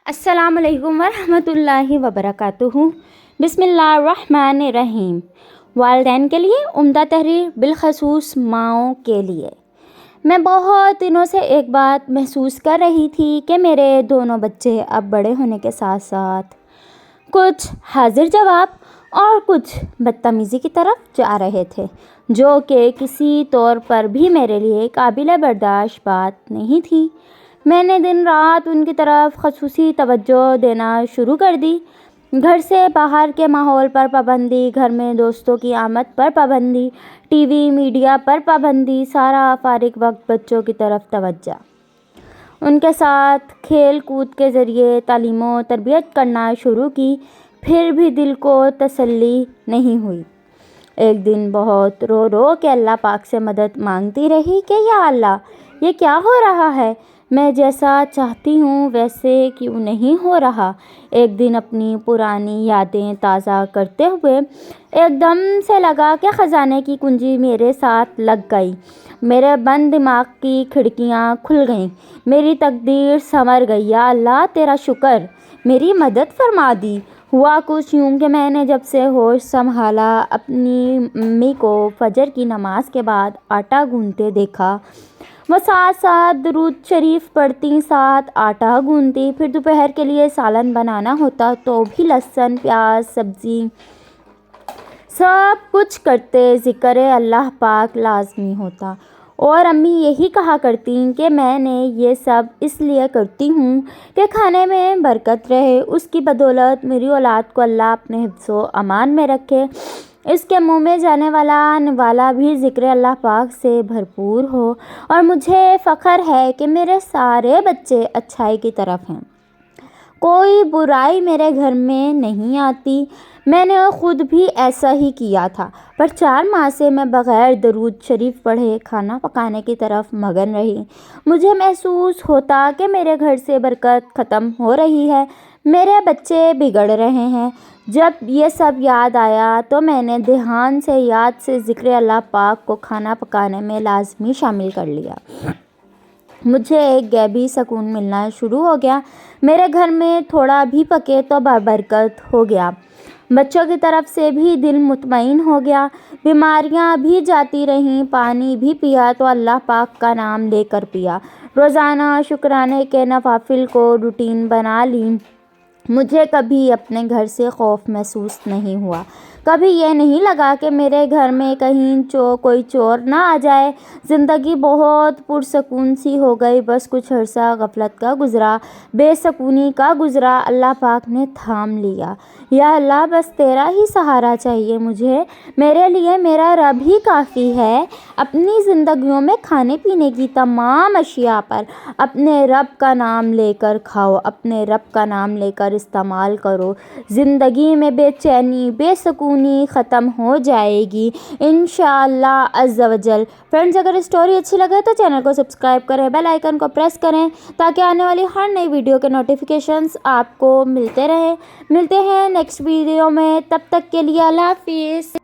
السلام علیکم ورحمۃ اللہ وبرکاتہ۔ بسم اللہ الرحمن الرحیم۔ والدین کے لیے عمدہ تحریر، بالخصوص ماؤں کے لیے۔ میں بہت دنوں سے ایک بات محسوس کر رہی تھی کہ میرے دونوں بچے اب بڑے ہونے کے ساتھ ساتھ کچھ حاضر جواب اور کچھ بدتمیزی کی طرف جا رہے تھے، جو کہ کسی طور پر بھی میرے لیے قابل برداشت بات نہیں تھی۔ میں نے دن رات ان کی طرف خصوصی توجہ دینا شروع کر دی۔ گھر سے باہر کے ماحول پر پابندی، گھر میں دوستوں کی آمد پر پابندی، ٹی وی میڈیا پر پابندی، سارا فارغ وقت بچوں کی طرف توجہ۔ ان کے ساتھ کھیل کود کے ذریعے تعلیم و تربیت کرنا شروع کی، پھر بھی دل کو تسلی نہیں ہوئی۔ ایک دن بہت رو رو کے اللہ پاک سے مدد مانگتی رہی کہ یا اللہ، یہ کیا ہو رہا ہے؟ میں جیسا چاہتی ہوں ویسے کیوں نہیں ہو رہا؟ ایک دن اپنی پرانی یادیں تازہ کرتے ہوئے ایک دم سے لگا کہ خزانے کی کنجی میرے ساتھ لگ گئی۔ میرے بند دماغ کی کھڑکیاں کھل گئیں، میری تقدیر سنور گئی۔ یا اللہ تیرا شکر، میری مدد فرما دی۔ ہوا کچھ یوں کہ میں نے جب سے ہوش سنبھالا اپنی امی کو فجر کی نماز کے بعد آٹا گوندتے دیکھا۔ وہ ساتھ ساتھ درود شریف پڑھتی، ساتھ آٹا گوندتی، پھر دوپہر کے لیے سالن بنانا ہوتا تو بھی لہسن، پیاز، سبزی سب کچھ کرتے، ذکر اللہ پاک لازمی ہوتا۔ اور امی یہی کہا کرتی کہ میں نے یہ سب اس لیے کرتی ہوں کہ کھانے میں برکت رہے، اس کی بدولت میری اولاد کو اللہ اپنے حفظ و امان میں رکھے، اس کے منہ میں جانے والا نوالا بھی ذکر اللہ پاک سے بھرپور ہو، اور مجھے فخر ہے کہ میرے سارے بچے اچھائی کی طرف ہیں، کوئی برائی میرے گھر میں نہیں آتی۔ میں نے خود بھی ایسا ہی کیا تھا، پر 4 ماہ سے میں بغیر درود شریف پڑھے کھانا پکانے کی طرف مگن رہی۔ مجھے محسوس ہوتا کہ میرے گھر سے برکت ختم ہو رہی ہے، میرے بچے بگڑ رہے ہیں۔ جب یہ سب یاد آیا تو میں نے دھیان سے یاد سے ذکر اللہ پاک کو کھانا پکانے میں لازمی شامل کر لیا۔ مجھے ایک غیبی سکون ملنا شروع ہو گیا۔ میرے گھر میں تھوڑا بھی پکے تو برکت ہو گیا، بچوں کی طرف سے بھی دل مطمئن ہو گیا، بیماریاں بھی جاتی رہیں، پانی بھی پیا تو اللہ پاک کا نام لے کر پیا، روزانہ شکرانے کے نوافل کو روٹین بنا لی۔ مجھے کبھی اپنے گھر سے خوف محسوس نہیں ہوا، کبھی یہ نہیں لگا کہ میرے گھر میں کہیں کوئی چور نہ آ جائے۔ زندگی بہت پرسکون سی ہو گئی۔ بس کچھ عرصہ غفلت کا گزرا، بے سکونی کا گزرا، اللہ پاک نے تھام لیا۔ یا اللہ بس تیرا ہی سہارا چاہیے مجھے، میرے لیے میرا رب ہی کافی ہے۔ اپنی زندگیوں میں کھانے پینے کی تمام اشیاء پر اپنے رب کا نام لے کر کھاؤ، اپنے رب کا نام لے کر استعمال کرو، زندگی میں بے چینی، بے سکونی ختم ہو جائے گی انشاءاللہ عز و جل۔ فرینڈز، اگر اسٹوری اچھی لگے تو چینل کو سبسکرائب کریں، بیل آئیکن کو پریس کریں تاکہ آنے والی ہر نئی ویڈیو کے نوٹیفیکیشنز آپ کو ملتے رہیں۔ ملتے ہیں نیکسٹ ویڈیو میں، تب تک کے لیے اللہ حافظ۔